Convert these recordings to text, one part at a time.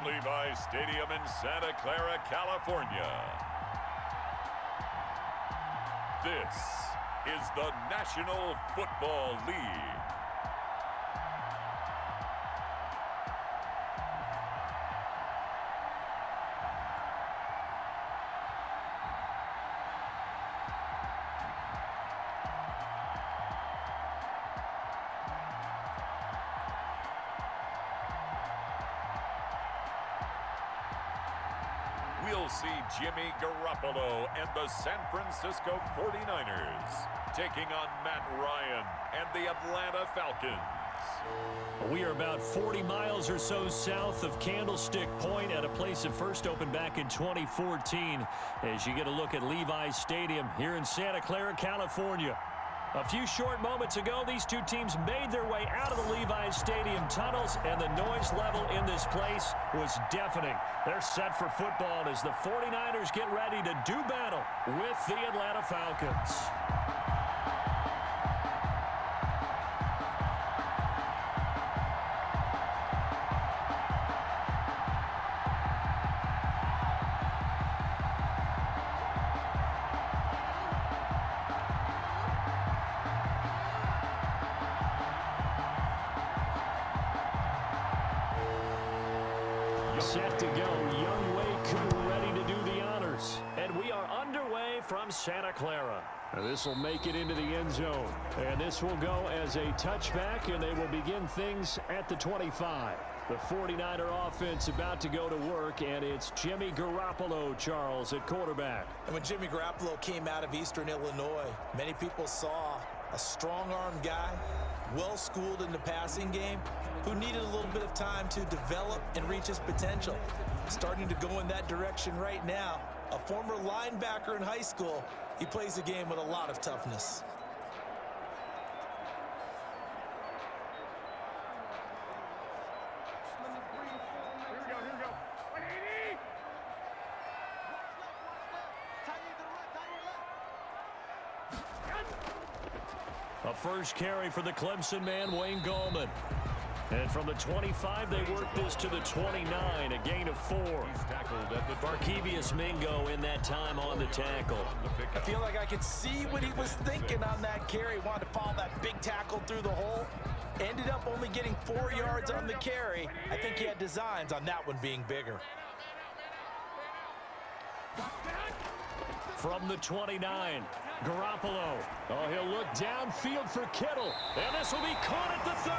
Levi's Stadium in Santa Clara, California. This is the National Football League. We'll see Jimmy Garoppolo and the San Francisco 49ers taking on Matt Ryan and the Atlanta Falcons. We are about 40 miles or so south of Candlestick Point at a place that first opened back in 2014 as you get a look at Levi's Stadium here in Santa Clara, California. A few short moments ago, these two teams made their way out of the Levi's Stadium tunnels, and the noise level in this place was deafening. They're set for football as the 49ers get ready to do battle with the Atlanta Falcons. Set to go, Young Wei Koo ready to do the honors. And we are underway from Santa Clara. This will make it into the end zone. And this will go as a touchback, and they will begin things at the 25. The 49er offense about to go to work, and it's Jimmy Garoppolo, Charles, at quarterback. And when Jimmy Garoppolo came out of Eastern Illinois, many people saw a strong-armed guy, well-schooled in the passing game, who needed a little bit of time to develop and reach his potential. Starting to go in that direction right now. A former linebacker in high school, he plays the game with a lot of toughness. A first carry for the Clemson man, Wayne Gallman. And from the 25, they work this to the 29, a gain of 4. He's tackled at the Barkevius Mingo in that time on the tackle. I feel like I could see what he was thinking on that carry. Wanted to follow that big tackle through the hole. Ended up only getting 4 yards on the carry. I think he had designs on that one being bigger. From the 29, Garoppolo. Oh, he'll look downfield for Kittle. And this will be caught at the 30.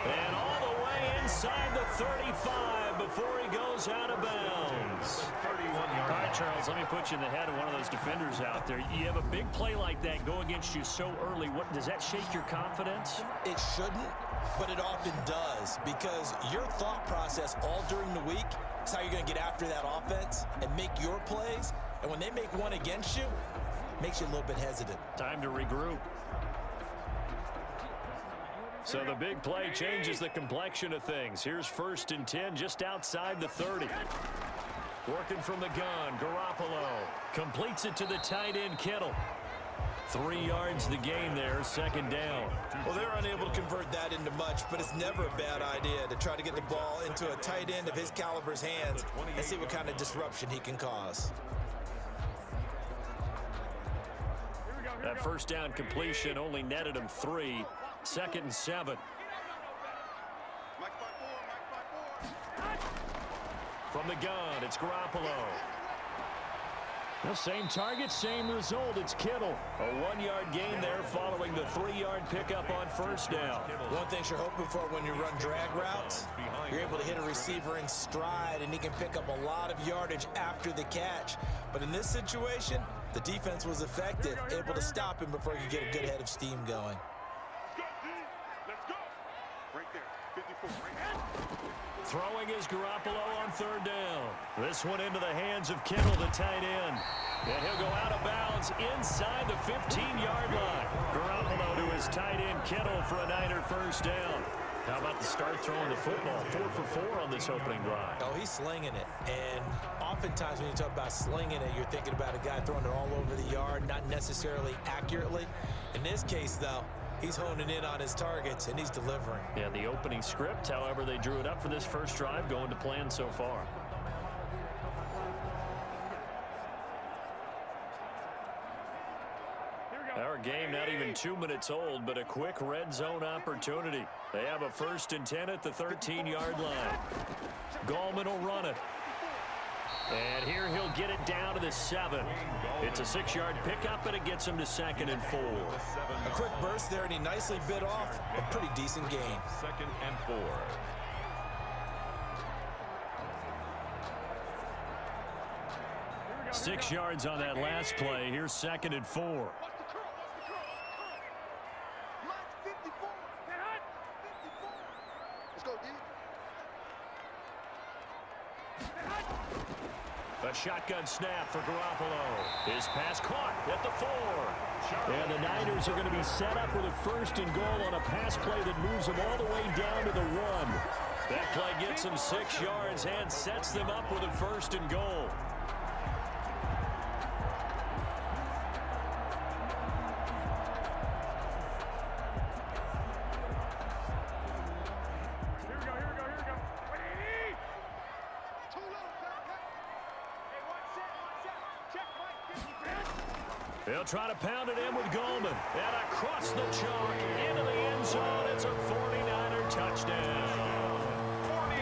And all the way inside the 35 before he goes out of bounds. All right, Charles, let me put you in the head of one of those defenders out there. You have a big play like that go against you so early. What does that shake your confidence? It shouldn't, but it often does, because your thought process all during the week is how you're going to get after that offense and make your plays. And when they make one against you, it makes you a little bit hesitant. Time to regroup. So the big play changes the complexion of things. Here's 1st and 10 just outside the 30. Working from the gun, Garoppolo completes it to the tight end, Kittle. 3 yards the gain there, 2nd down. Well, they're unable to convert that into much, but it's never a bad idea to try to get the ball into a tight end of his caliber's hands and see what kind of disruption he can cause. That first down completion only netted him 3. 2nd and 7. From the gun, it's Garoppolo. The same target, same result. It's Kittle. A 1-yard gain there following the 3-yard pickup on 1st down. One thing you're hoping for when you run drag routes, you're able to hit a receiver in stride, and he can pick up a lot of yardage after the catch. But in this situation, the defense was effective, able to stop him before he could get a good head of steam going. Throwing is Garoppolo on 3rd down. This one into the hands of Kittle, the tight end. And he'll go out of bounds inside the 15-yard line. Garoppolo to his tight end, Kittle, for a Niner 1st down. How about the start throwing the football? 4 for 4 on this opening drive. Oh, he's slinging it. And oftentimes when you talk about slinging it, you're thinking about a guy throwing it all over the yard, not necessarily accurately. In this case, though, He's honing in on his targets, and he's delivering. Yeah, the opening script, however they drew it up for this first drive, going to plan so far. Our game not even 2 minutes old, but a quick red zone opportunity. They have a 1st and 10 at the 13-yard line. Gallman will run it. And here he'll get it down to the 7. It's a 6-yard pickup, and it gets him to 2nd and 4. A quick burst there, and he nicely bit off a pretty decent gain. 2nd and 4. 6 yards on that last play. Here's 2nd and 4. A shotgun snap for Garoppolo. His pass caught at the 4. And the Niners are going to be set up with a 1st and goal on a pass play that moves them all the way down to the 1. That play gets them 6 yards and sets them up with a 1st and goal. They'll try to pound it in with Gallman. And across the chalk into the end zone. It's a 49er touchdown.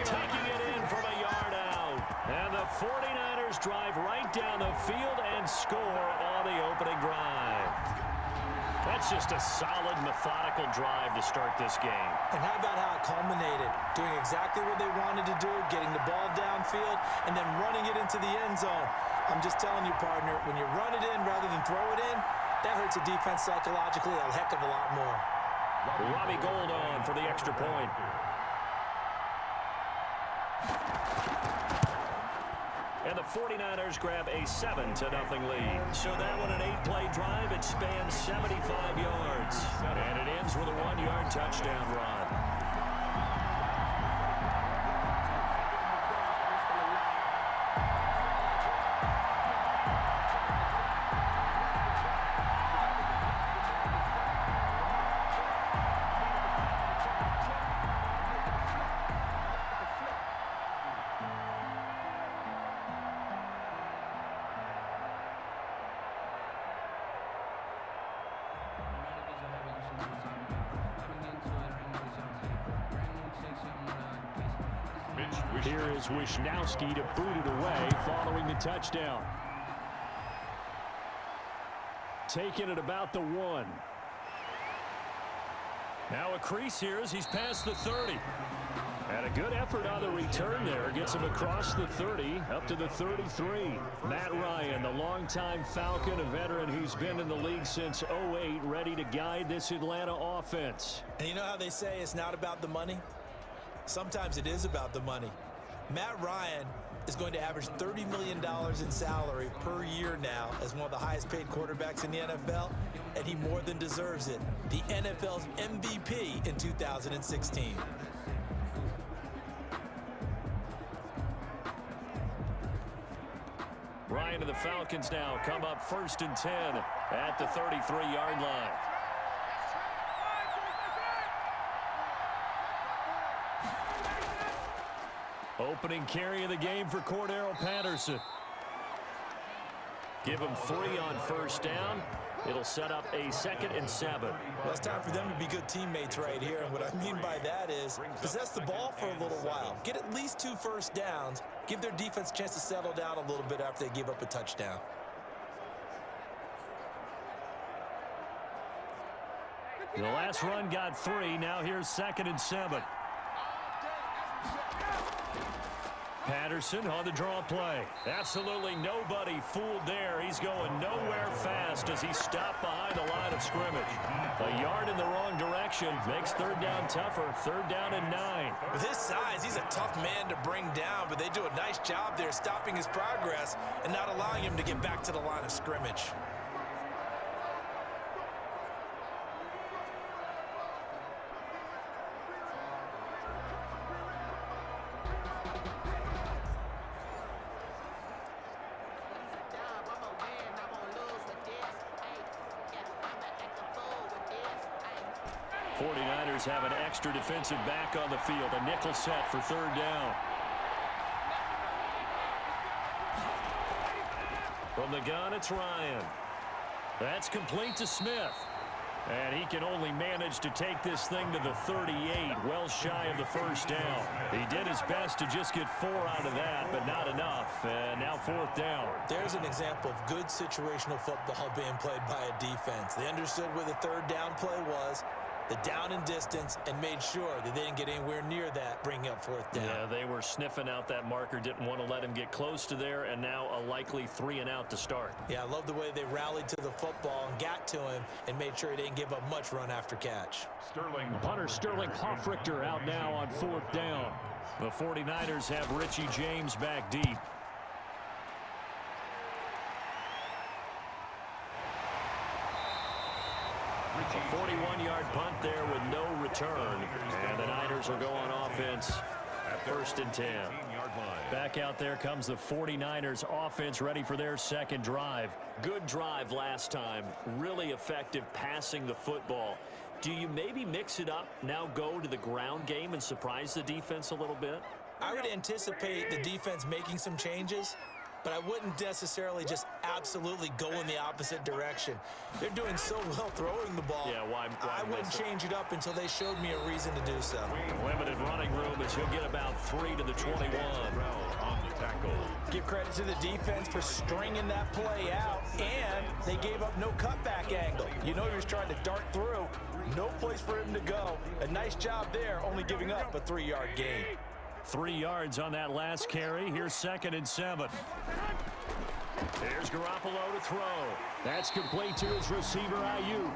Taking it in from a yard out. And the 49ers drive right down the field and score on the opening drive. That's just a solid, methodical drive to start this game. And how about how it culminated? Doing exactly what they wanted to do, getting the ball downfield, and then running it into the end zone. I'm just telling you, partner, when you run it in rather than throw it in, that hurts a defense psychologically a heck of a lot more. Robbie Gould on for the extra point. And the 49ers grab a 7-0 lead. So that one, an 8-play drive. It spans 75 yards. And it ends with a 1-yard touchdown run. Here is Wisnowski to boot it away following the touchdown. Taking it about the 1. Now a crease here as he's past the 30. And a good effort on the return there. Gets him across the 30 up to the 33. Matt Ryan, the longtime Falcon, a veteran who's been in the league since 2008, ready to guide this Atlanta offense. And you know how they say it's not about the money? Sometimes it is about the money. Matt Ryan is going to average $30 million in salary per year now as one of the highest paid quarterbacks in the NFL, and he more than deserves it. The NFL's MVP in 2016. Ryan and the Falcons now come up 1st and 10 at the 33-yard line. Opening carry of the game for Cordero Patterson. Give him 3 on 1st down. It'll set up a 2nd and 7. Well, it's time for them to be good teammates right here. And what I mean by that is possess the ball for a little while. Get at least 2 first downs. Give their defense a chance to settle down a little bit after they give up a touchdown. The last run got 3. Now here's 2nd and 7. Patterson on the draw play. Absolutely nobody fooled there. He's going nowhere fast as he's stopped behind the line of scrimmage. A yard in the wrong direction makes 3rd down tougher. 3rd down and 9. With his size, he's a tough man to bring down, but they do a nice job there stopping his progress and not allowing him to get back to the line of scrimmage. 49ers have an extra defensive back on the field. A nickel set for third down. From the gun, it's Ryan. That's complete to Smith. And he can only manage to take this thing to the 38, well shy of the first down. He did his best to just get 4 out of that, but not enough. And now fourth down. There's an example of good situational football being played by a defense. They understood where the third down play was, the down and distance, and made sure that they didn't get anywhere near that, bringing up fourth down. Yeah, they were sniffing out that marker, didn't want to let him get close to there, and now a likely 3 and out to start. Yeah, I love the way they rallied to the football and got to him and made sure he didn't give up much run after catch. Punter Sterling Hoffrichter out now on fourth down. The 49ers have Richie James back deep. A 41-yard punt there with no return. And the Niners will go on offense at first and 10. Back out there comes the 49ers offense ready for their second drive. Good drive last time. Really effective passing the football. Do you maybe mix it up, now go to the ground game and surprise the defense a little bit? I would anticipate the defense making some changes, but I wouldn't necessarily just absolutely go in the opposite direction. They're doing so well throwing the ball. Yeah, why I wouldn't change it up until they showed me a reason to do so. Limited running room as he'll get about 3 to the 21. On the tackle. Give credit to the defense for stringing that play out, and they gave up no cutback angle. You know he was trying to dart through. No place for him to go. A nice job there, only giving up a 3-yard gain. 3 yards on that last carry. Here's 2nd and 7. Here's Garoppolo to throw. That's complete to his receiver, Ayuk.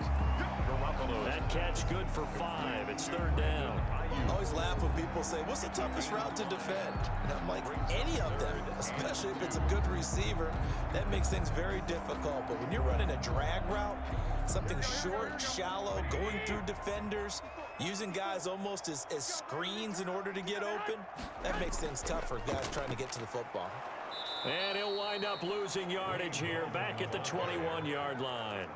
That catch good for 5. It's 3rd down. I always laugh when people say, what's the toughest route to defend? And I'm like, any of them, especially if it's a good receiver. That makes things very difficult. But when you're running a drag route, something short, shallow, going through defenders, using guys almost as screens in order to get open, that makes things tough for guys trying to get to the football. And he'll wind up losing yardage here back at the 21-yard line.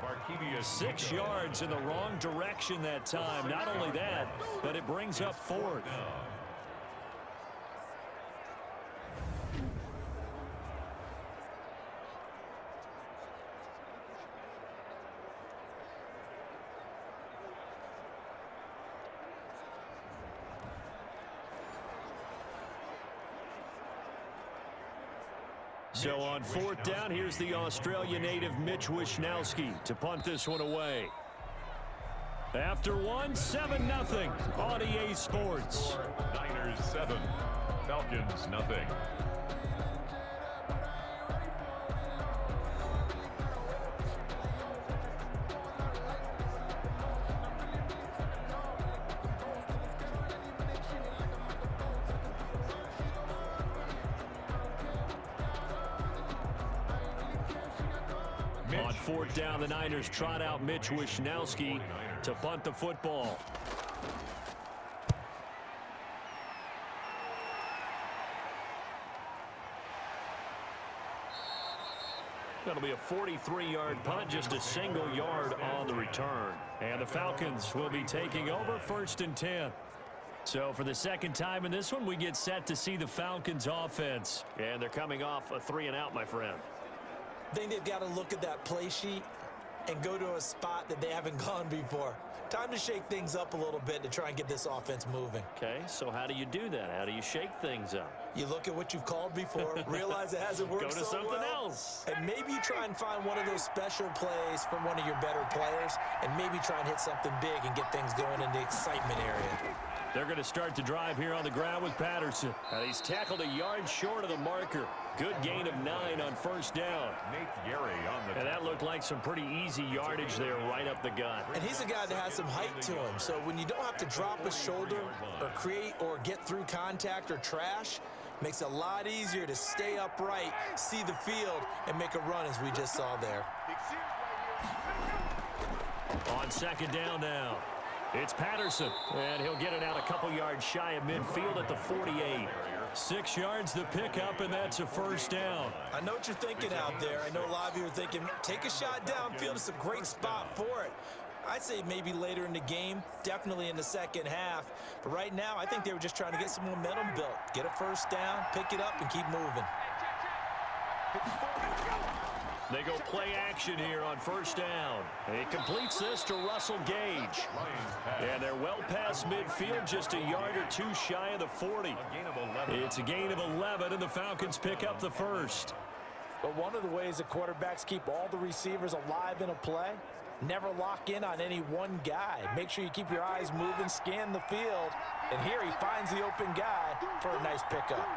6 yards in the wrong direction that time. Not only that, but it brings up 4th. So on 4th down, here's the Australia native Mitch Wishnowsky to punt this one away. After 7-0 on EA Sports. Niners 7, Falcons nothing. On 4th down, the Niners trot out Mitch Wishnowsky to punt the football. That'll be a 43-yard punt, just a single yard on the return. And the Falcons will be taking over 1st and 10. So for the second time in this one, we get set to see the Falcons offense. And they're coming off a 3 and out, my friend. I think they've got to look at that play sheet and go to a spot that they haven't gone before. Time to shake things up a little bit to try and get this offense moving. Okay, so how do you do that? How do you shake things up? You look at what you've called before, realize it hasn't worked Go to so something well, else. and maybe you try and find one of those special plays from one of your better players, and maybe try and hit something big and get things going in the excitement area. They're going to start the drive here on the ground with Patterson. He's tackled a yard short of the marker. Good gain of 9 on 1st down. Nate Gary on the And that looked like some pretty easy yardage there right up the gut. And he's a guy that has some height to him, so when you don't have to drop a shoulder or create or get through contact or trash, makes it a lot easier to stay upright, see the field, and make a run as we just saw there. On 2nd down now, it's Patterson, and he'll get it out a couple yards shy of midfield at the 48. 6 yards the pickup, and that's a 1st down. I know what you're thinking out there. I know a lot of you are thinking, take a shot downfield. It's a great spot for it. I'd say maybe later in the game, definitely in the second half. But right now, I think they were just trying to get some momentum built. Get a first down, pick it up, and keep moving. They go play action here on first down. He completes this to Russell Gage. And they're well past midfield, just a yard or two shy of the 40. It's a gain of 11, and the Falcons pick up the first. But one of the ways the quarterbacks keep all the receivers alive in a play, never lock in on any one guy. Make sure you keep your eyes moving, scan the field. And here he finds the open guy for a nice pickup.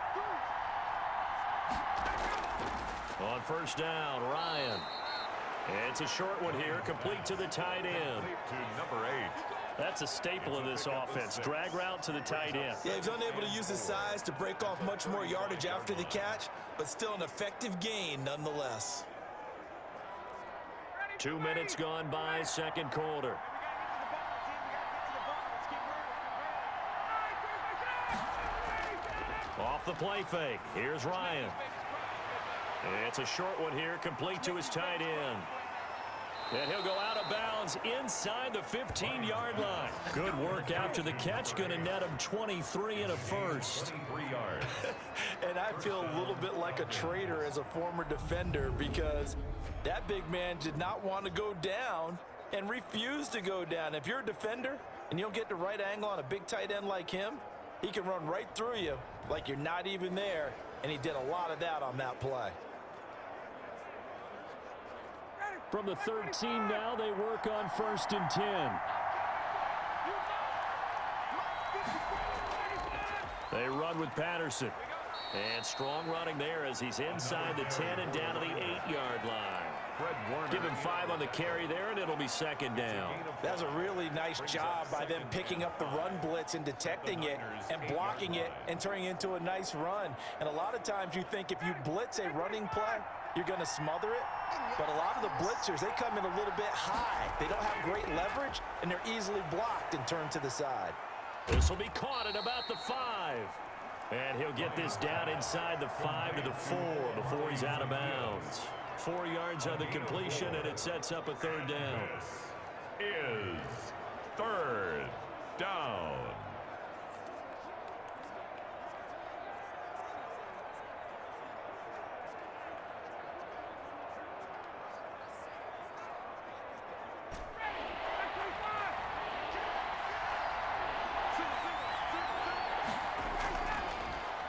On first down, Ryan. It's a short one here, complete to the tight end. To number 8. That's a staple of this offense. Drag route to the tight end. Yeah, he's unable to use his size to break off much more yardage after the catch, but still an effective gain nonetheless. 2 minutes gone by, second quarter. Off the play fake. Here's Ryan. It's a short one here, complete to his tight end. And he'll go out of bounds inside the 15-yard line. Good work after the catch. Going to net him 23 and a first. 23 yards. And I feel a little bit like a traitor as a former defender because that big man did not want to go down and refused to go down. If you're a defender and you don't get the right angle on a big tight end like him, he can run right through you like you're not even there, and he did a lot of that on that play. From the 13 now, they work on first and 10. They run with Patterson. And strong running there as he's inside the 10 and down to the 8-yard line. Give him 5 on the carry there, and it'll be second down. That's a really nice job by them picking up the run blitz and detecting it and blocking it and turning it into a nice run. And a lot of times you think if you blitz a running play, you're going to smother it. But a lot of the blitzers, they come in a little bit high. They don't have great leverage, and they're easily blocked and turned to the side. This will be caught at about the 5. And he'll get this down inside the 5 to the 4 before he's out of bounds. 4 yards on the completion, and it sets up a third down. Is third down.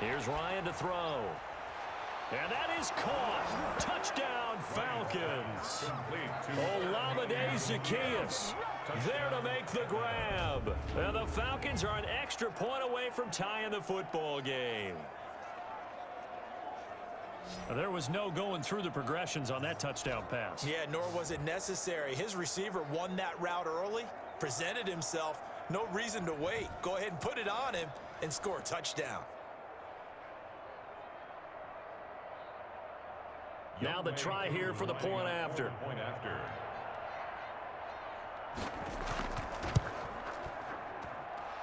Here's Ryan to throw. And that is caught. Touchdown, Falcons. Olamide Zaccheaus there to make the grab. And the Falcons are an extra point away from tying the football game. There was no going through the progressions on that touchdown pass. Yeah, nor was it necessary. His receiver won that route early, presented himself. No reason to wait. Go ahead and put it on him and score a touchdown. Now the try here for the point after.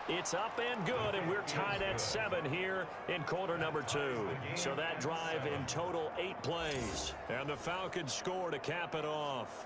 It's up and good, and we're tied at 7 here in quarter number 2. So that drive in total 8 plays. And the Falcons score to cap it off.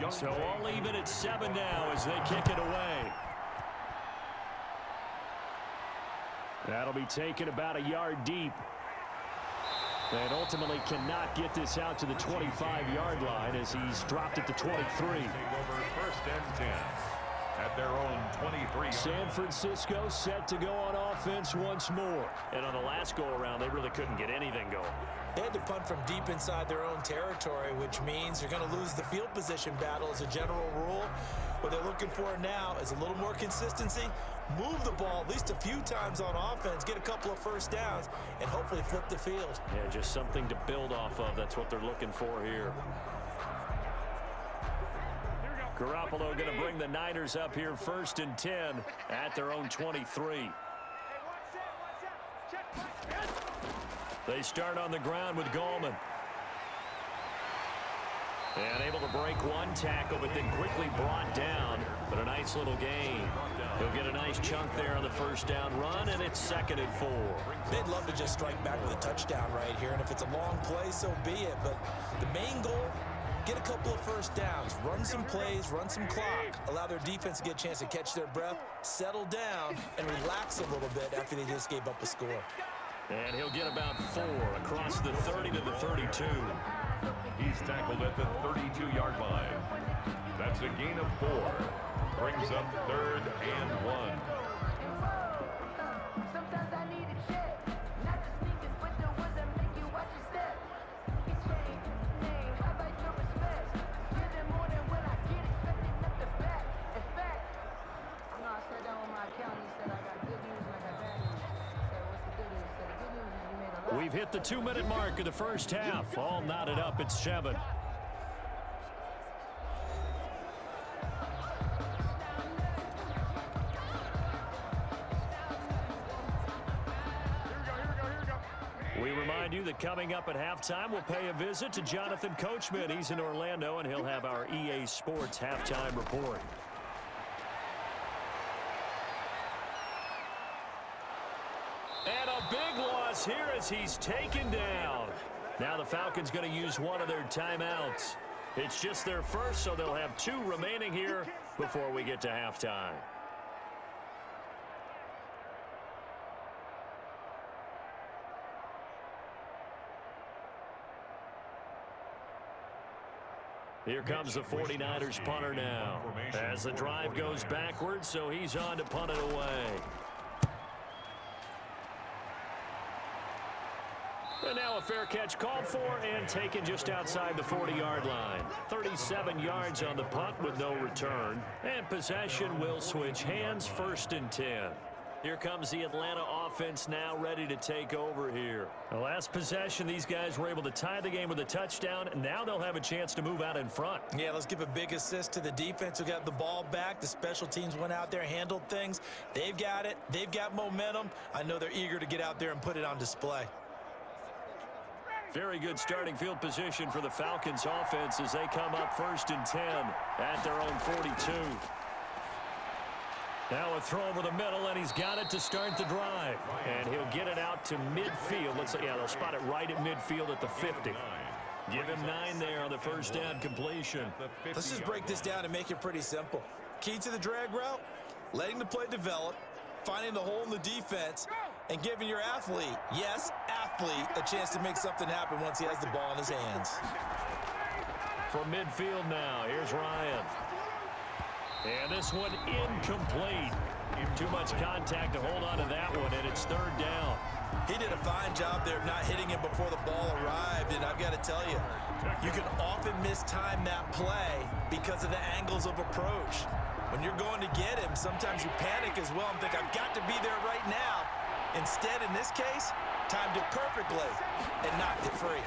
So all even at 7 now as they kick it away. That'll be taken about a yard deep. And ultimately cannot get this out to the 25-yard line as he's dropped it to 23. Take over first and 10 at their own 23. San Francisco set to go on offense once more. And on the last go-around, they really couldn't get anything going. They had to punt from deep inside their own territory, which means you're going to lose the field position battle as a general rule. What they're looking for now is a little more consistency, move the ball at least a few times on offense, get a couple of first downs, and hopefully flip the field. Yeah, just something to build off of. That's what they're looking for here. Garoppolo going to bring the Niners up here first and 10 at their own 23. They start on the ground with Gallman. And able to break one tackle, but then quickly brought down. But a nice little gain. He'll get a nice chunk there on the first down run, and it's 2nd and 4. They'd love to just strike back with a touchdown right here, and if it's a long play, so be it. But the main goal, get a couple of first downs, run some plays, run some clock, allow their defense to get a chance to catch their breath, settle down, and relax a little bit after they just gave up a score. And he'll get about 4 across the 30 to the 32. He's tackled at the 32-yard line. That's a gain of 4. Brings up 3rd and 1. Sometimes I need a check. Not the sneakers, but the ones that make you watch your step. Get changed, name, how about your respect? Get it more than what I get, expecting nothing back. In fact, I sat down with my accountant, he said I got good news and I got bad news. I said, what's the good news? He said, the good news is you made a lot. We've hit the 2-minute mark of the first half. All knotted up at 7. We remind you that coming up at halftime, we'll pay a visit to Jonathan Coachman. He's in Orlando, and he'll have our EA Sports halftime report. And a big loss here as he's taken down. Now the Falcons going to use one of their timeouts. It's just their first, so they'll have 2 remaining here before we get to halftime. Here comes the 49ers punter now. As the drive goes backwards, so he's on to punt it away. And now a fair catch called for and taken just outside the 40-yard line. 37 yards on the punt with no return. And possession will switch hands, 1st and 10. Here comes the Atlanta offense now ready to take over here. The last possession, these guys were able to tie the game with a touchdown, and now they'll have a chance to move out in front. Yeah, let's give a big assist to the defense who got the ball back. The special teams went out there, handled things. They've got it. They've got momentum. I know they're eager to get out there and put it on display. Very good starting field position for the Falcons offense as they come up 1st and 10 at their own 42. Now a throw over the middle, and he's got it to start the drive. And he'll get it out to midfield. They'll spot it right at midfield at the 50. Give him 9 there on the first down completion. Let's just break this down and make it pretty simple. Key to the drag route, letting the play develop, finding the hole in the defense, and giving your athlete, yes, athlete, a chance to make something happen once he has the ball in his hands. From midfield now, here's Ryan. And this one incomplete. Too much contact to hold on to that one, and it's 3rd down. He did a fine job there of not hitting him before the ball arrived, and I've got to tell you, you can often mistime that play because of the angles of approach. When you're going to get him, sometimes you panic as well and think, I've got to be there right now. Instead, in this case, timed it perfectly and knocked it free.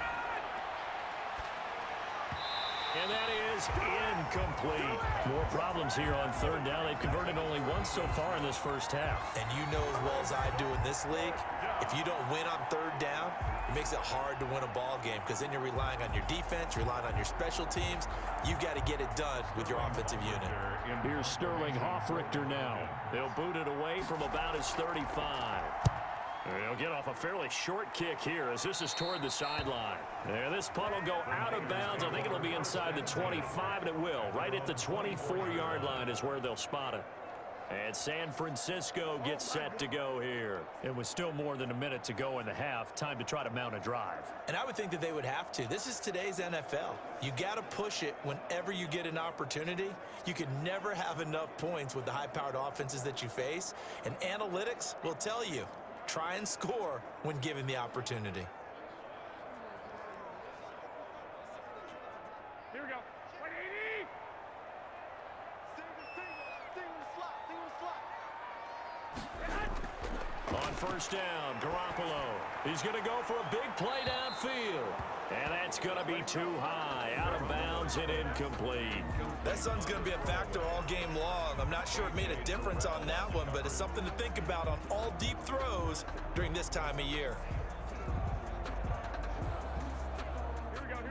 And that is incomplete. More problems here on 3rd down. They've converted only once so far in this first half. And you know as well as I do in this league, if you don't win on 3rd down, it makes it hard to win a ball game because then you're relying on your defense, you're relying on your special teams. You've got to get it done with your offensive unit. Here's Sterling Hoffrichter now. They'll boot it away from about his 35. They'll get off a fairly short kick here as this is toward the sideline. And this punt will go out of bounds. I think it'll be inside the 25, and it will. Right at the 24-yard line is where they'll spot it. And San Francisco gets set to go here. It was still more than a minute to go in the half. Time to try to mount a drive. And I would think that they would have to. This is today's NFL. You got to push it whenever you get an opportunity. You can never have enough points with the high-powered offenses that you face. And analytics will tell you, try and score when given the opportunity. Here we go. 180. On 1st down, Garoppolo. He's going to go for a big play downfield. And that's going to be too high. Out of bounds and incomplete. That sun's going to be a factor all game long. I'm not sure it made a difference on that one, but it's something to think about on all deep throws. during this time of year.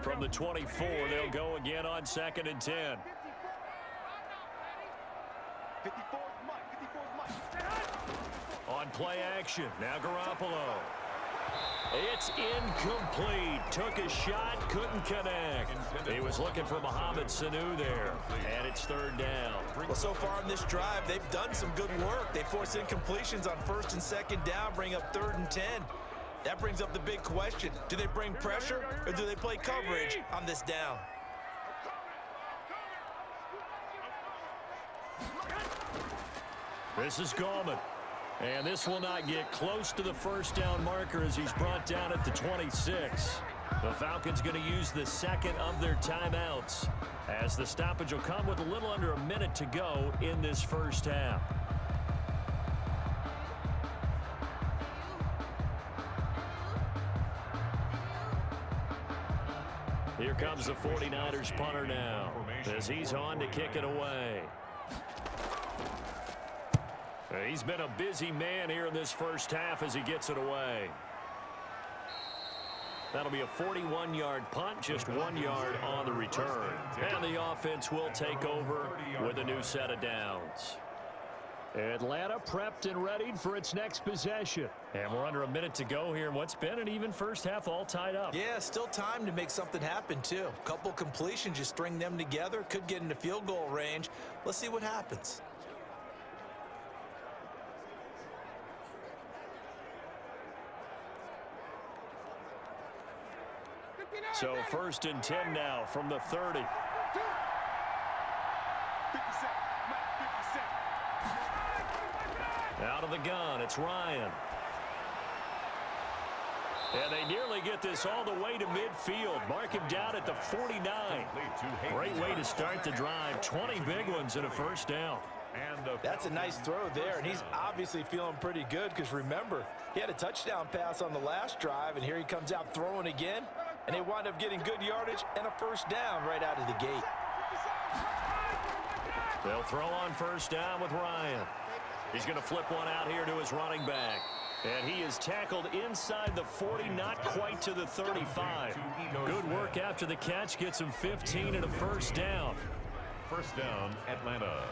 From the 24, they'll go again on 2nd and 10. 54 On play action, now Garoppolo. It's incomplete. Took a shot, couldn't connect. He was looking for Mohamed Sanu there, and it's 3rd down. Well, so far in this drive, they've done some good work. They force incompletions on 1st and 2nd down, bring up 3rd and 10. That brings up the big question. Do they bring pressure, or do they play coverage on this down? This is Gallman. And this will not get close to the 1st down marker as he's brought down at the 26. The Falcons going to use the 2nd of their timeouts, as the stoppage will come with a little under a minute to go in this 1st half. Here comes the 49ers punter now, as he's on to kick it away. He's been a busy man here in this 1st half as he gets it away. That'll be a 41-yard punt, just 1 yard on the return. And the offense will take over with a new set of downs. Atlanta prepped and readied for its next possession. And we're under a minute to go here in what's been an even 1st half, all tied up. Yeah, still time to make something happen, too. A couple completions, you string them together, could get into field goal range. Let's see what happens. So 1st and 10 now from the 30. 50 Out of the gun, it's Ryan. And they nearly get this all the way to midfield. Mark him down at the 49. Great way to start the drive. 20 big ones and a 1st down. That's a nice throw there, and he's obviously feeling pretty good because, remember, he had a touchdown pass on the last drive, and here he comes out throwing again, and they wind up getting good yardage and a 1st down right out of the gate. They'll throw on 1st down with Ryan. He's going to flip one out here to his running back. And he is tackled inside the 40, not quite to the 35. Good work after the catch, gets him 15 and a 1st down. 1st down, Atlanta.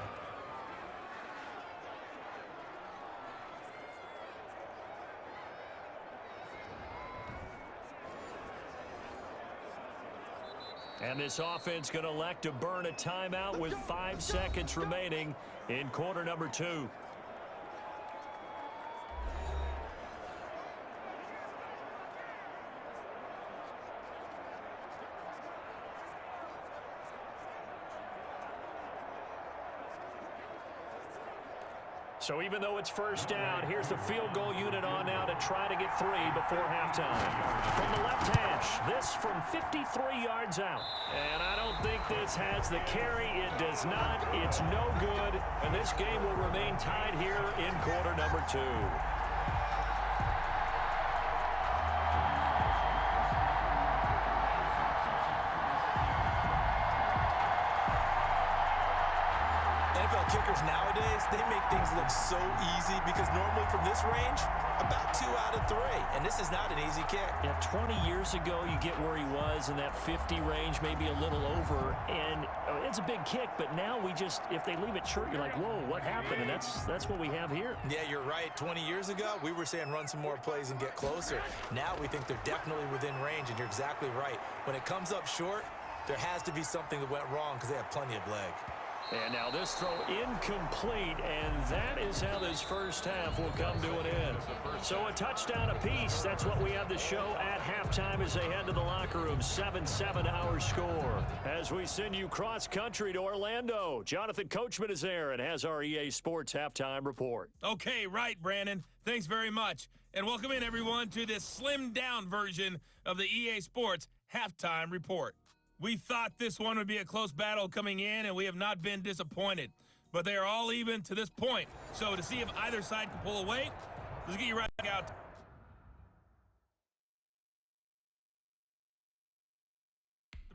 And this offense going to elect to burn a timeout with 5 seconds remaining in quarter number 2. So even though it's 1st down, here's the field goal unit on now to try to get 3 before halftime. From the left hash, this from 53 yards out. And I don't think this has the carry. It does not. It's no good. And this game will remain tied here in quarter number 2. NFL kickers nowadays, they make things look so easy because normally from this range, about 2 out of 3. And this is not an easy kick. Yeah, 20 years ago, you get where he was in that 50 range, maybe a little over. And it's a big kick, but now we just, if they leave it short, you're like, whoa, what happened? And that's what we have here. Yeah, you're right. 20 years ago, we were saying run some more plays and get closer. Now we think they're definitely within range, and you're exactly right. When it comes up short, there has to be something that went wrong because they have plenty of leg. And now this throw incomplete, and that is how this 1st half will come to an end. So a touchdown apiece. That's what we have to show at halftime as they head to the locker room. 7-7 our score. As we send you cross-country to Orlando, Jonathan Coachman is there and has our EA Sports halftime report. Okay, right, Brandon. Thanks very much. And welcome in, everyone, to this slimmed-down version of the EA Sports halftime report. We thought this one would be a close battle coming in, and we have not been disappointed. But they are all even to this point. So to see if either side can pull away, let's get you right back out.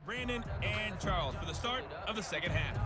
Brandon and Charles for the start of the 2nd half.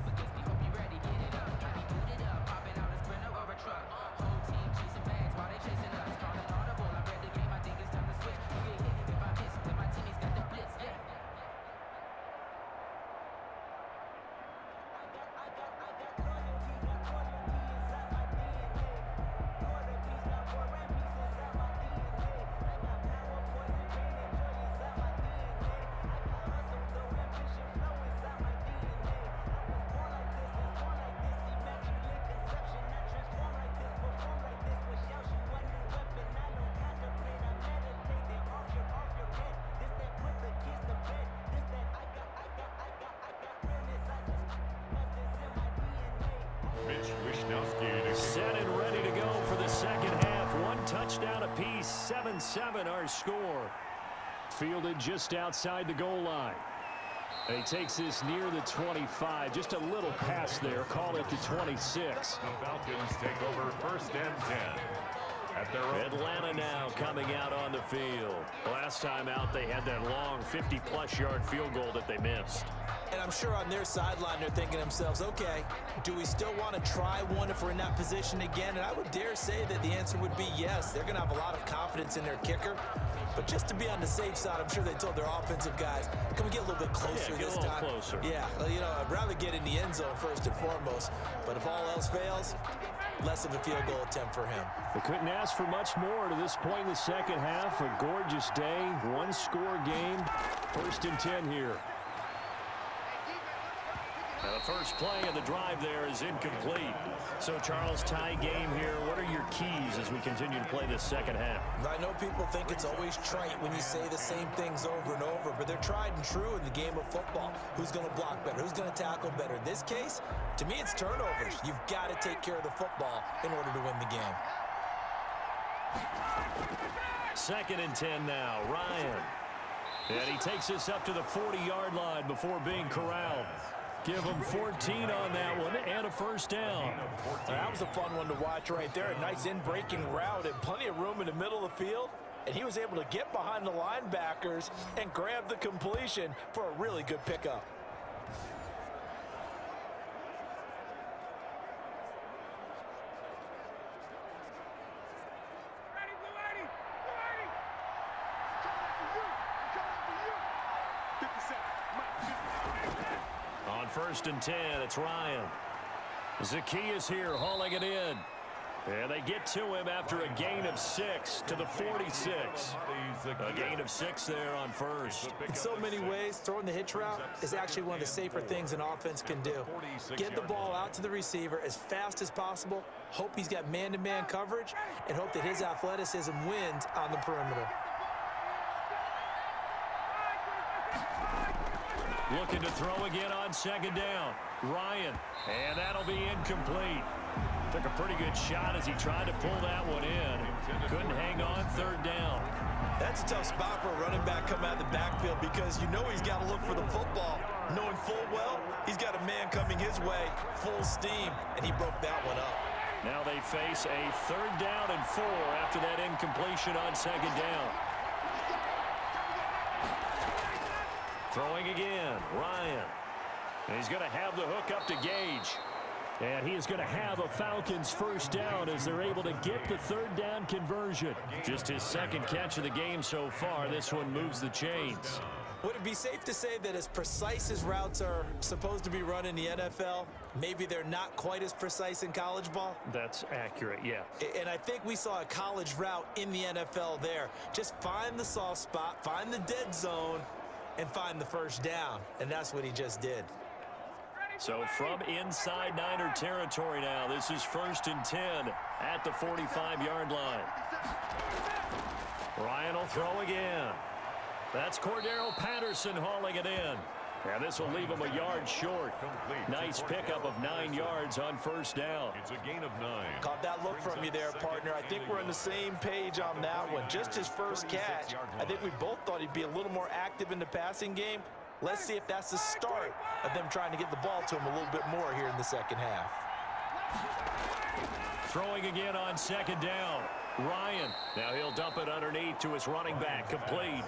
Set and ready to go for the second half. One touchdown apiece, 7-7 our score. Fielded just outside the goal line. And he takes this near the 25. Just a little pass there. Call it the 26. The Falcons take over 1st and 10. Atlanta now coming out on the field. Last time out, they had that long 50-plus yard field goal that they missed. And I'm sure on their sideline, they're thinking to themselves, okay, do we still want to try one if we're in that position again? And I would dare say that the answer would be yes. They're going to have a lot of confidence in their kicker. But just to be on the safe side, I'm sure they told their offensive guys, can we get a little bit closer this time? Closer. Yeah, well, you know, I'd rather get in the end zone first and foremost. But if all else fails, less of a field goal attempt for him. They couldn't ask for much more to this point in the second half. A gorgeous day, one-score game. 1st and 10 here. Now the first play of the drive there is incomplete. So, Charles, tie game here. What are your keys as we continue to play this second half? I know people think it's always trite when you say the same things over and over, but they're tried and true in the game of football. Who's going to block better? Who's going to tackle better? In this case, to me, it's turnovers. You've got to take care of the football in order to win the game. 2nd and 10 now. Ryan. And he takes us up to the 40-yard line before being corralled. Give him 14 on that one and a 1st down. That was a fun one to watch right there. A nice in-breaking route and plenty of room in the middle of the field. And he was able to get behind the linebackers and grab the completion for a really good pickup. On 1st and 10, it's Ryan. Zacchaeus here hauling it in. And they get to him after a gain of 6 to the 46. A gain of 6 there on 1st. In so many ways, throwing the hitch route is actually one of the safer things an offense can do. Get the ball out to the receiver as fast as possible, hope he's got man-to-man coverage, and hope that his athleticism wins on the perimeter. Looking to throw again on 2nd down. Ryan, and that'll be incomplete. Took a pretty good shot as he tried to pull that one in. Couldn't hang on 3rd down. That's a tough spot for a running back coming out of the backfield because you know he's got to look for the football, knowing full well he's got a man coming his way, full steam, and he broke that one up. Now they face a 3rd down and 4 after that incompletion on 2nd down. Throwing again, Ryan. And he's going to have the hook up to Gage. And he is going to have a Falcons 1st down as they're able to get the 3rd down conversion. Just his 2nd catch of the game so far. This one moves the chains. Would it be safe to say that as precise as routes are supposed to be run in the NFL, maybe they're not quite as precise in college ball? That's accurate, yeah. And I think we saw a college route in the NFL there. Just find the soft spot, find the dead zone, and find the 1st down. And that's what he just did. So from inside Niner territory now, this is 1st and 10 at the 45-yard line. Ryan will throw again. That's Cordero Patterson hauling it in. And this will leave him a yard short. Nice pickup of 9 yards on 1st down. It's a gain of 9. Caught that look from you there, partner. I think we're on the same page on that one. Just his 1st catch. I think we both thought he'd be a little more active in the passing game. Let's see if that's the start of them trying to get the ball to him a little bit more here in the second half. Throwing again on 2nd down. Ryan. Now he'll dump it underneath to his running back. Complete.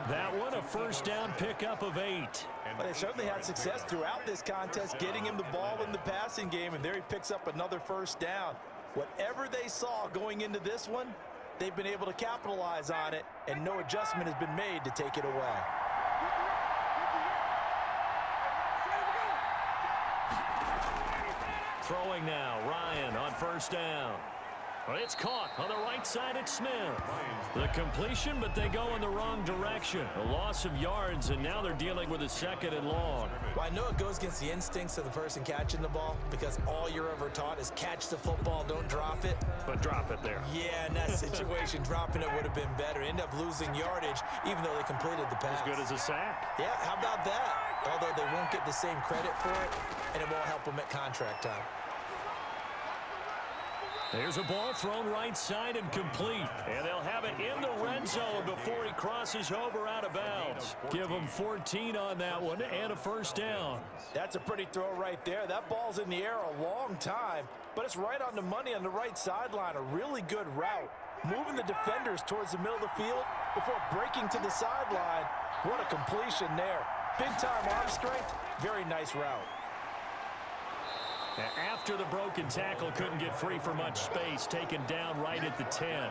That one a 1st down pickup of 8. Well, they certainly had success throughout this contest getting him the ball in the passing game, and there he picks up another 1st down. Whatever they saw going into this one, they've been able to capitalize on it, and no adjustment has been made to take it away. Throwing now, Ryan on 1st down. Well, it's caught on the right side at Smith. The completion, but they go in the wrong direction. A loss of yards, and now they're dealing with a 2nd and long. Well, I know it goes against the instincts of the person catching the ball because all you're ever taught is catch the football, don't drop it. But drop it there. Yeah, in that situation, dropping it would have been better. End up losing yardage, even though they completed the pass. As good as a sack. Yeah, how about that? Although they won't get the same credit for it, and it won't help them at contract time. There's a ball thrown right side and complete. And they'll have it in the red zone before he crosses over out of bounds. Give him 14 on that one and a first down. That's a pretty throw right there. That ball's in the air a long time, but it's right on the money on the right sideline. A really good route. Moving the defenders towards the middle of the field before breaking to the sideline. What a completion there. Big-time arm strength. Very nice route. After the broken tackle, couldn't get free for much space, taken down right at the 10.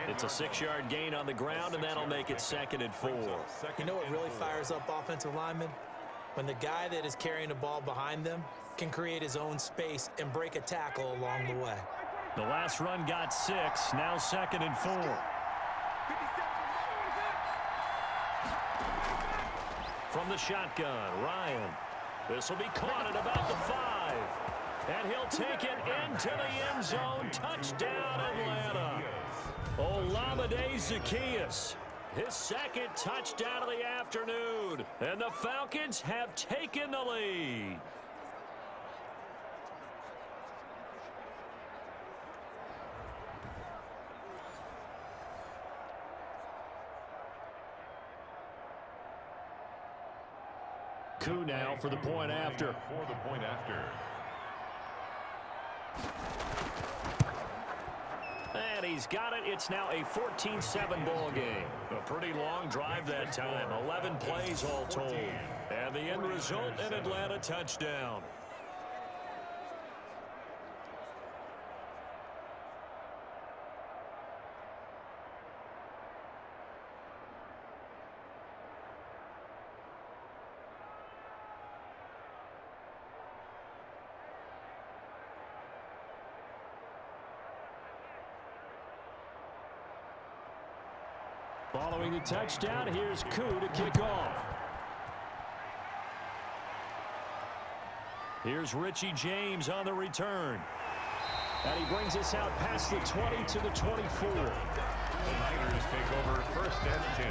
It's a 6-yard gain on the ground, and that'll make it 2nd and 4. You know what really fires up offensive linemen? When the guy that is carrying the ball behind them can create his own space and break a tackle along the way. The last run got 6, now 2nd and 4. From the shotgun, Ryan. This will be caught at about the 5. And he'll take it into the end zone. Touchdown, Atlanta. Olamide Zaccheaus. His 2nd touchdown of the afternoon. And the Falcons have taken the lead. Koo now for the point after. And he's got it. It's now a 14-7 ball game. A pretty long drive that time. 11 plays all told. And the end result, an Atlanta touchdown. Following the touchdown, here's Koo to kick off. Here's Richie James on the return. And he brings us out past the 20 to the 24. The Niners take over 1st and 10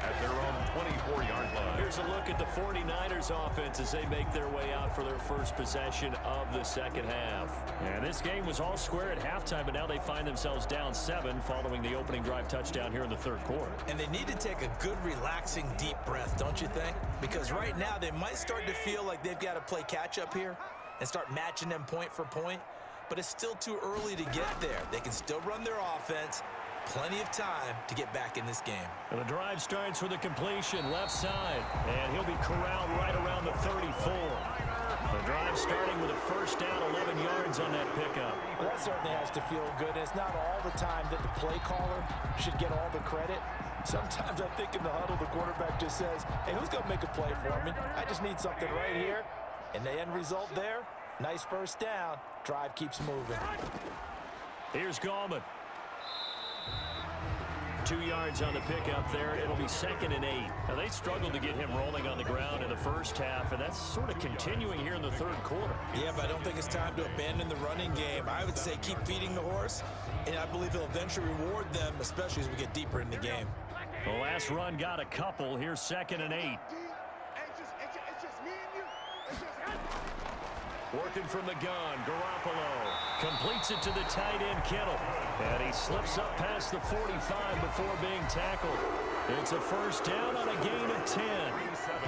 at their own 24-yard line. Here's a look at the 49ers offense as they make their way out for their first possession of the second half. And this game was all square at halftime, but now they find themselves down 7 following the opening drive touchdown here in the 3rd quarter. And they need to take a good, relaxing, deep breath, don't you think? Because right now they might start to feel like they've got to play catch-up here and start matching them point for point. But it's still too early to get there. They can still run their offense. Plenty of time to get back in this game. And the drive starts with a completion left side. And he'll be corralled right around the 34. The drive starting with a first down, 11 yards on that pickup. Well, that certainly has to feel good. It's not all the time that the play caller should get all the credit. Sometimes I think in the huddle, the quarterback just says, hey, who's going to make a play for me? I just need something right here. And the end result there, nice first down. Drive keeps moving. Here's Gallman. 2 yards on the pickup there. It'll be 2nd and 8. Now, they struggled to get him rolling on the ground in the first half, and that's sort of continuing here in the 3rd quarter. Yeah, but I don't think it's time to abandon the running game. I would say keep feeding the horse, and I believe he'll eventually reward them, especially as we get deeper in the game. The last run got a couple. Here's 2nd and 8. Working from the gun, Garoppolo completes it to the tight end, Kittle. And he slips up past the 45 before being tackled. It's a first down on a gain of 10.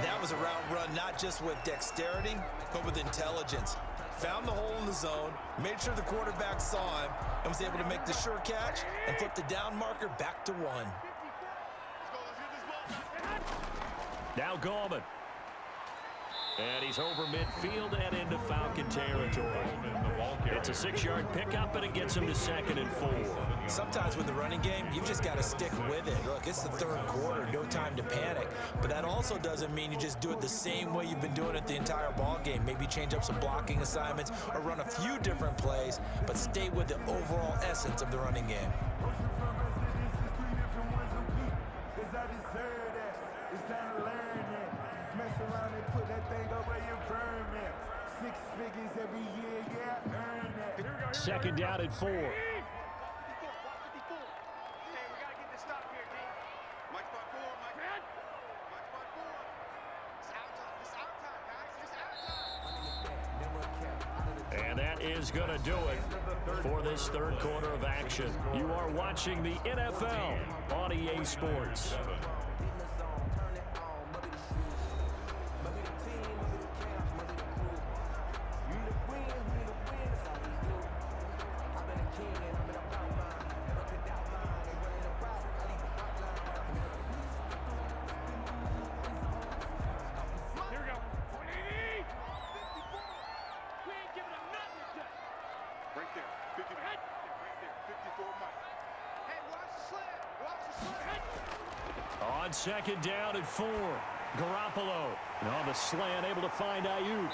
That was a route run not just with dexterity, but with intelligence. Found the hole in the zone, made sure the quarterback saw him, and was able to make the sure catch and flip the down marker back to 1. Now Gallman. And he's over midfield and into Falcon territory. It's a 6-yard pickup, and it gets him to 2nd and 4. Sometimes with the running game, you've just got to stick with it. Look, it's the 3rd quarter, no time to panic. But that also doesn't mean you just do it the same way you've been doing it the entire ball game. Maybe change up some blocking assignments or run a few different plays, but stay with the overall essence of the running game. Second down at 4. And that is is going to do it for this third quarter of action. You are watching the NFL on EA Sports. On second down at 4, Garoppolo. And on the slant, able to find Ayuk.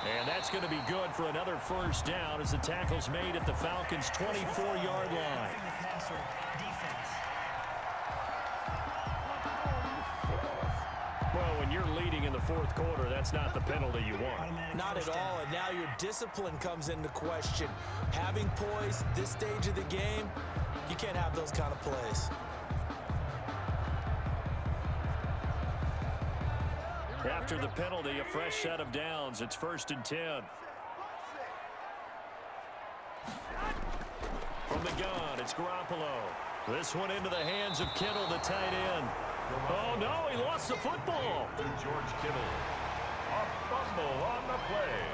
And that's going to be good for another first down as the tackle's made at the Falcons' 24-yard line. Well, when you're leading in the fourth quarter, that's not the penalty you want. Not at all, and now your discipline comes into question. Having poise this stage of the game, you can't have those kind of plays. After the penalty, a fresh set of downs. It's 1st and 10. From the gun, it's Garoppolo. This one into the hands of Kittle, the tight end. Oh, no, he lost the football. To George Kittle. A fumble on the play.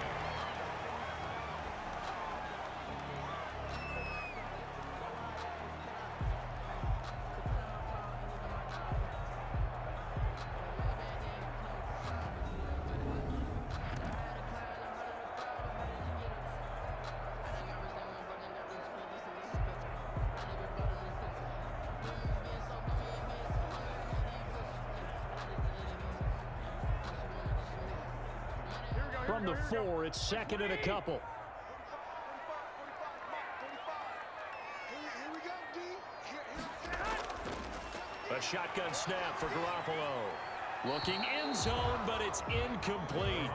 From the 4, it's 2nd and a couple. A shotgun snap for Garoppolo. Looking end zone, but it's incomplete.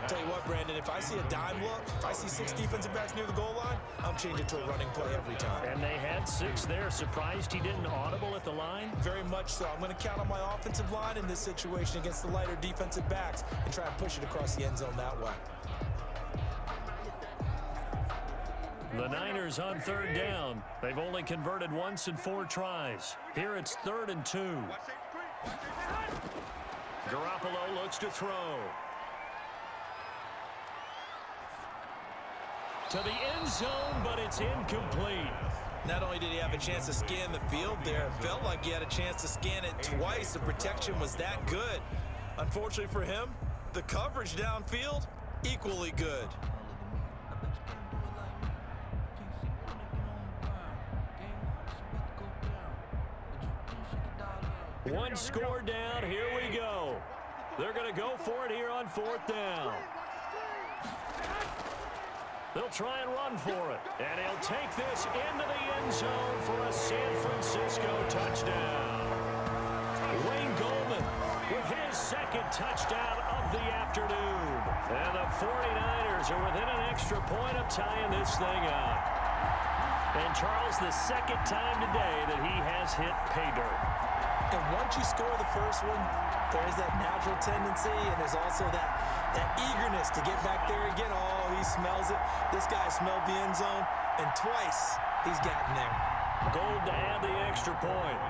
Tell you what, Brandon, if I see a dime look, if I see 6 defensive backs near the goal line, I'm changing to a running play every time. And they had 6 there. Surprised he didn't audible at the line? Very much so. I'm going to count on my offensive line in this situation against the lighter defensive backs and try and push it across the end zone that way. The Niners on 3rd down. They've only converted once in 4 tries. Here it's 3rd and 2. Garoppolo looks to throw. To the end zone, but it's incomplete. Not only did he have a chance to scan the field there, it felt like he had a chance to scan it twice. The protection was that good. Unfortunately for him, the coverage downfield, equally good. One score down, here we go. They're going to go for it here on 4th down. They'll try and run for it. And he'll take this into the end zone for a San Francisco touchdown. Wayne Goldman with his 2nd touchdown of the afternoon. And the 49ers are within an extra point of tying this thing up. And Charles, the 2nd time today that he has hit pay dirt. And once you score the first one, there is that natural tendency, and there's also that eagerness to get back there again. Oh, he smells it. This guy smelled the end zone, and twice he's gotten there. Gold to add the extra point.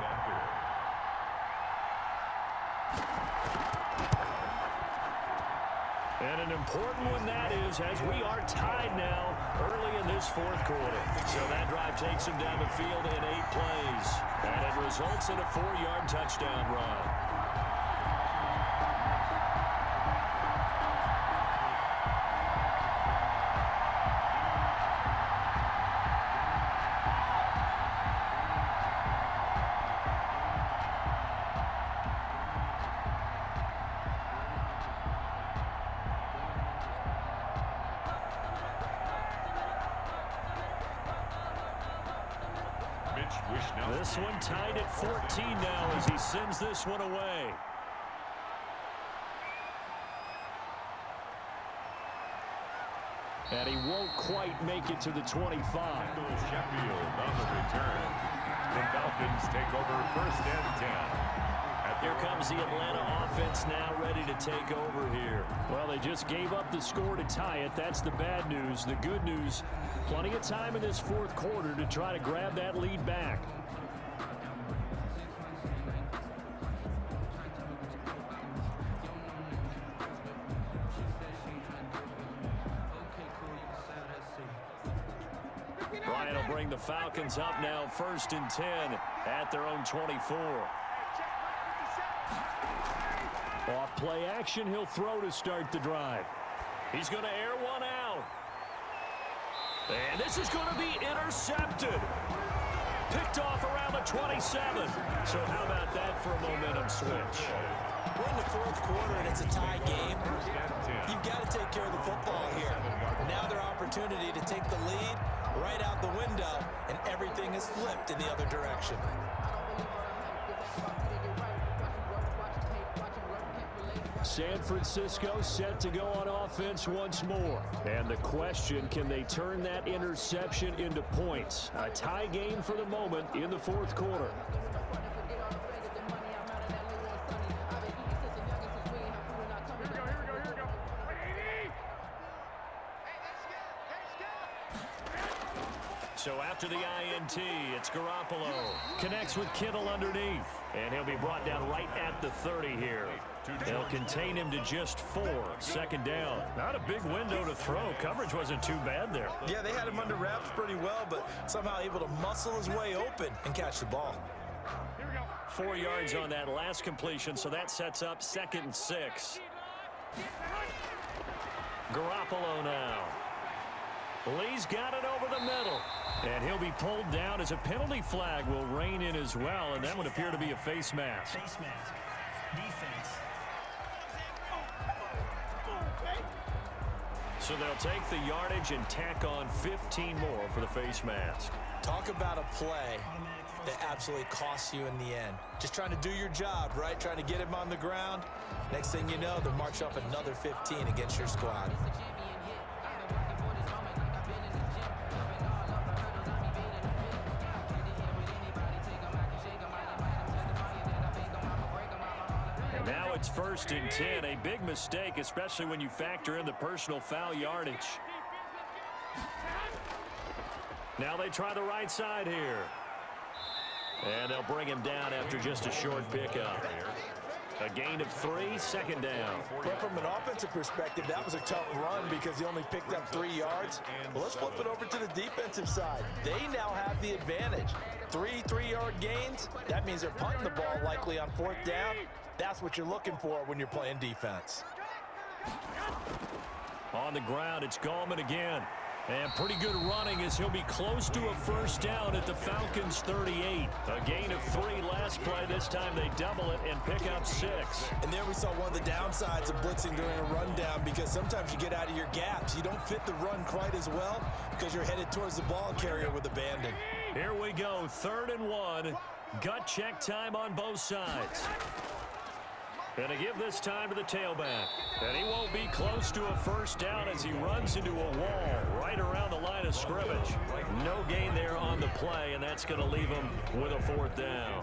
And an important one that is, as we are tied now early in this 4th quarter. So that drive takes him down the field in 8 plays. And it results in a 4-yard touchdown run. This one tied at 14 now as he sends this one away. And he won't quite make it to the 25. Sheffield on the return. The Falcons take over 1st and 10. Here comes the Atlanta offense now ready to take over here. Well, they just gave up the score to tie it. That's the bad news. The good news, plenty of time in this fourth quarter to try to grab that lead back. Ryan will bring the Falcons up now 1st and 10 at their own 24. Off play action, he'll throw to start the drive. He's going to air one out. And this is going to be intercepted. Picked off around the 27. So how about that for a momentum switch? We're in the fourth quarter and it's a tie game. You've got to take care of the football here. Now their opportunity to take the lead right out the window, and everything is flipped in the other direction. San Francisco set to go on offense once more. And the question, can they turn that interception into points? A tie game for the moment in the fourth quarter. So after the INT, it's Garoppolo. Connects with Kittle underneath. And he'll be brought down right at the 30 here. They'll contain him to just 4. Second down. Not a big window to throw. Coverage wasn't too bad there. Yeah, they had him under wraps pretty well, but somehow able to muscle his way open and catch the ball. 4 yards on that last completion, so that sets up 2nd and 6. Garoppolo now. Lee's got it over the middle. And he'll be pulled down as a penalty flag will rein in as well, and that would appear to be a face mask. Face mask. Defense. So they'll take the yardage and tack on 15 more for the face mask. Talk about a play that absolutely costs you in the end. Just trying to do your job, right? Trying to get him on the ground. Next thing you know, they'll march up another 15 against your squad. Now it's 1st and 10, a big mistake, especially when you factor in the personal foul yardage. Now they try the right side here. And they'll bring him down after just a short pickup. A gain of 3, 2nd down. But from an offensive perspective, that was a tough run because he only picked up 3 yards. Well, let's flip it over to the defensive side. They now have the advantage. 3 3-yard gains, that means they're punting the ball likely on 4th down. That's what you're looking for when you're playing defense. On the ground, it's Gallman again. And pretty good running as he'll be close to a 1st down at the Falcons 38. A gain of 3 last play. This time they double it and pick up 6. And there we saw one of the downsides of blitzing during a rundown because sometimes you get out of your gaps. You don't fit the run quite as well because you're headed towards the ball carrier with abandon. Here we go, 3rd and 1. Gut check time on both sides. Gonna give this time to the tailback. And he won't be close to a 1st down as he runs into a wall right around the line of scrimmage. No gain there on the play, and that's gonna leave him with a 4th down.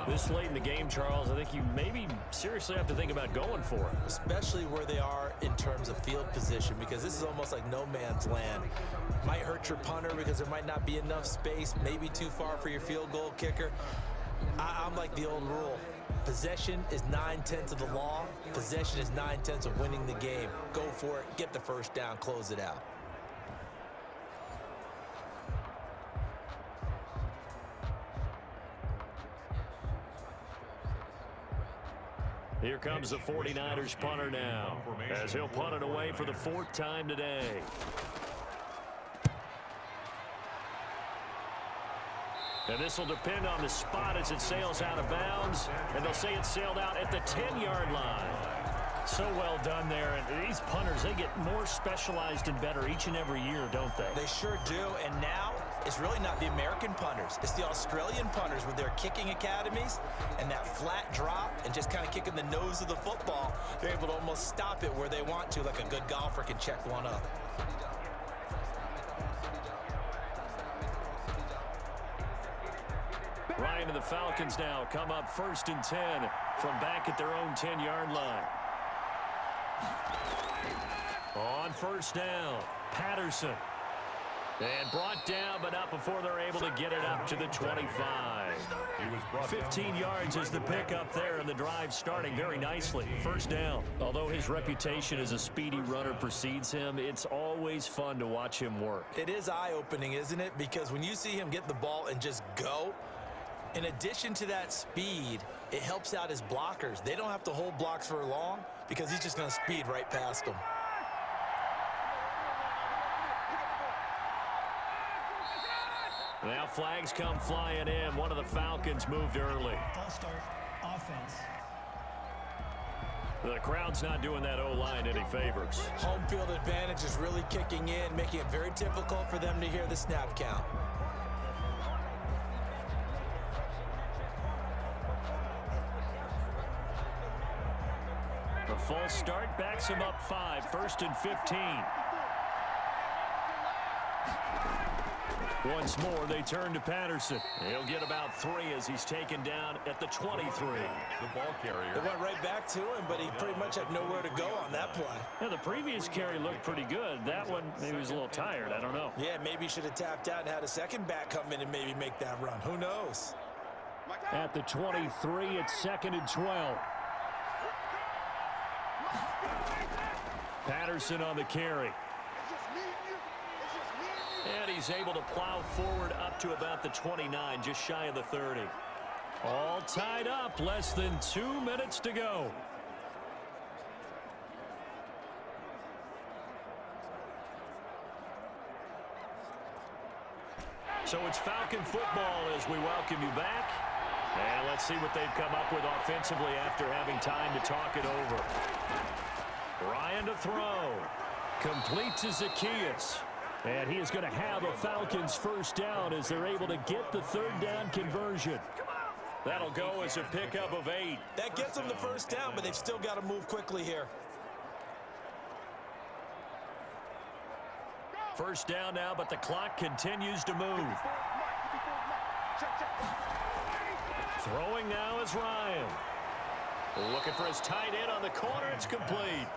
This late in the game, Charles, I think you maybe seriously have to think about going for it. Especially where they are in terms of field position, because this is almost like no man's land. Might hurt your punter because there might not be enough space, maybe too far for your field goal kicker. I'm like the old rule. Possession is 9/10 of the law. Possession is 9/10 of winning the game. Go for it. Get the 1st down. Close it out. Here comes the 49ers punter now as he'll punt it away for the 4th time today. And this will depend on the spot as it sails out of bounds. And they'll say it sailed out at the 10-yard line. So well done there. And these punters, they get more specialized and better each and every year, don't they? They sure do. And now it's really not the American punters. It's the Australian punters with their kicking academies and that flat drop and just kind of kicking the nose of the football. They're able to almost stop it where they want to, like a good golfer can check one up. Ryan and the Falcons now come up 1st and 10 from back at their own 10-yard line. On 1st down, Patterson. And brought down, but not before they're able to get it up to the 25. 15 yards is the pickup there, and the drive starting very nicely. 1st down. Although his reputation as a speedy runner precedes him, it's always fun to watch him work. It is eye-opening, isn't it? Because when you see him get the ball and just go, in addition to that speed, it helps out his blockers. They don't have to hold blocks for long because he's just going to speed right past them. Now flags come flying in. One of the Falcons moved early. False start, offense. The crowd's not doing that O-line any favors. Home field advantage is really kicking in, making it very difficult for them to hear the snap count. The false start backs him up 5, 1st and 15. Once more, they turn to Patterson. He'll get about 3 as he's taken down at the 23. The ball carrier. They went right back to him, but he pretty much had nowhere to go on that play. Yeah, the previous carry looked pretty good. That one, maybe he was a little tired. I don't know. Yeah, maybe he should have tapped out and had a second back come in and maybe make that run. Who knows? At the 23, it's 2nd and 12. Patterson on the carry. And he's able to plow forward up to about the 29, just shy of the 30. All tied up, less than 2 minutes to go. So it's Falcon football as we welcome you back. And let's see what they've come up with offensively after having time to talk it over. Ryan to throw. Complete to Zacchaeus. And he is going to have a Falcons 1st down as they're able to get the 3rd down conversion. That'll go as a pickup of 8. That gets them the 1st down, but they've still got to move quickly here. 1st down now, but the clock continues to move. Throwing now is Ryan. Looking for his tight end on the corner. It's complete.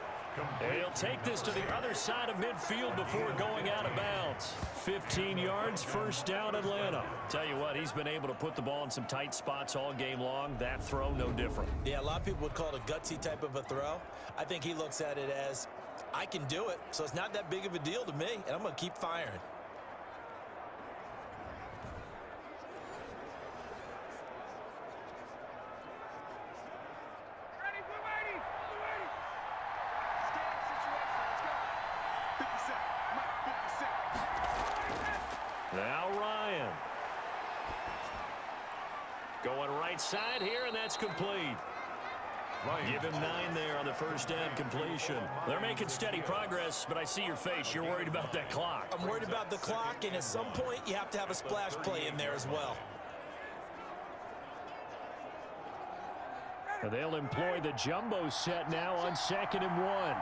He'll take this to the other side of midfield before going out of bounds. 15 yards, 1st down, Atlanta. Tell you what, he's been able to put the ball in some tight spots all game long. That throw, no different. Yeah, a lot of people would call it a gutsy type of a throw. I think he looks at it as, I can do it, so it's not that big of a deal to me, and I'm going to keep firing. Now Ryan. Going right side here, and that's complete. Give him 9 there on the 1st down completion. They're making steady progress, but I see your face. You're worried about that clock. I'm worried about the clock, and at some point, you have to have a splash play in there as well. And they'll employ the jumbo set now on 2nd and 1.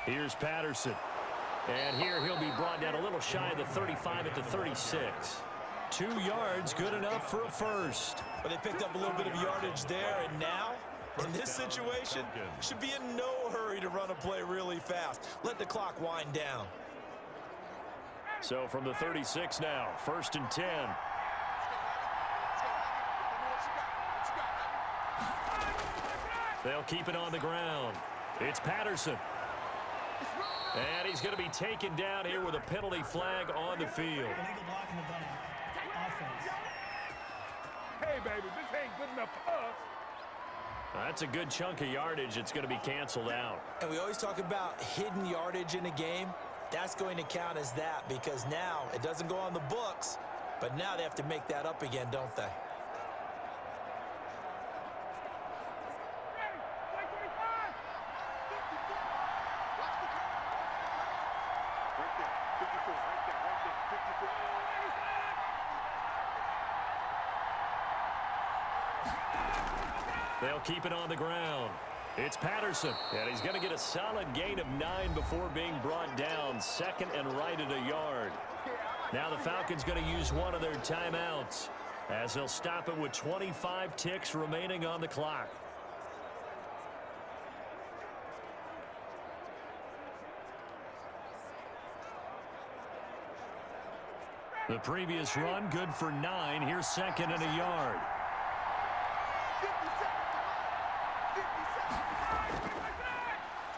Here's Patterson. And here he'll be brought down a little shy of the 35 at the 36. 2 yards, good enough for a 1st. But they picked up a little bit of yardage there, and now, in this situation, should be in no hurry to run a play really fast. Let the clock wind down. So from the 36 now, 1st and 10. They'll keep it on the ground. It's Patterson. And he's going to be taken down here with a penalty flag on the field. Illegal block in the bunny. Offense. Hey, baby, this ain't good enough for us. That's a good chunk of yardage. It's going to be canceled out. And we always talk about hidden yardage in a game. That's going to count as that because now it doesn't go on the books, but now they have to make that up again, don't they? They'll keep it on the ground. It's Patterson, and he's going to get a solid gain of 9 before being brought down. 2nd and right at a yard. Now the Falcons going to use one of their timeouts as they'll stop it with 25 ticks remaining on the clock. The previous run good for 9. Here's second and a yard.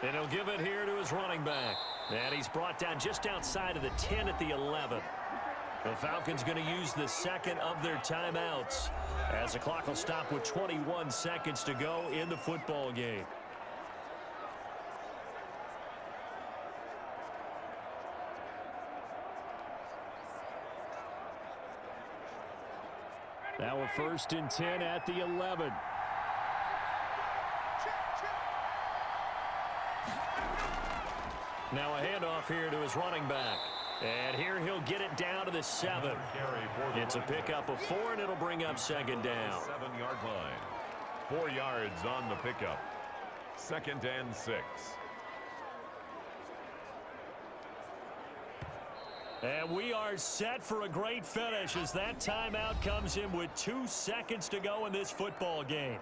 And he'll give it here to his running back. And he's brought down just outside of the 10 at the 11. The Falcons going to use the second of their timeouts as the clock will stop with 21 seconds to go in the football game. Now a 1st and 10 at the 11. Now a handoff here to his running back. And here he'll get it down to the 7. It's a pickup of 4, and it'll bring up second down. 7-yard line. 4 yards on the pickup. 2nd and 6. And we are set for a great finish as that timeout comes in with 2 seconds to go in this football game.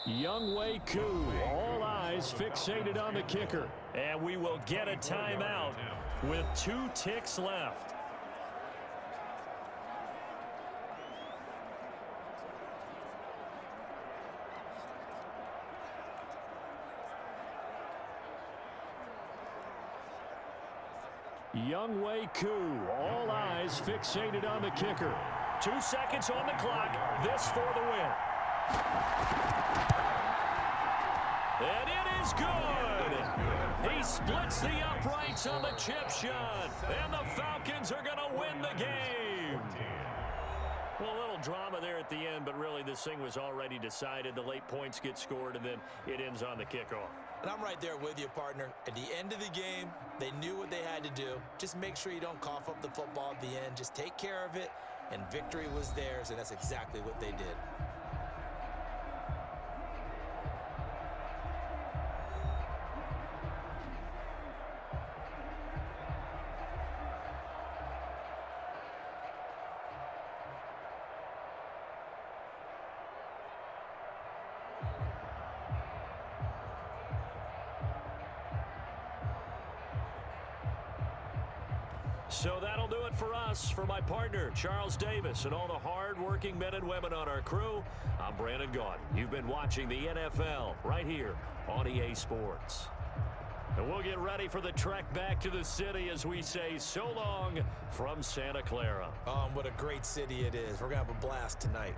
Younghoe Koo, all eyes fixated on the kicker. And we will get a timeout with 2 ticks left. Younghoe Koo, all eyes fixated on the kicker. 2 seconds on the clock. This for the win. And it is good. He splits the uprights on the chip shot. And the Falcons are going to win the game. Well, a little drama there at the end, but really this thing was already decided. The late points get scored, and then it ends on the kickoff. And I'm right there with you, partner. At the end of the game, they knew what they had to do. Just make sure you don't cough up the football at the end. Just take care of it, and victory was theirs, and that's exactly what they did. So that'll do it for us. For my partner, Charles Davis, and all the hard-working men and women on our crew, I'm Brandon Gaudin. You've been watching the NFL right here on EA Sports. And we'll get ready for the trek back to the city as we say so long from Santa Clara. What a great city it is. We're going to have a blast tonight.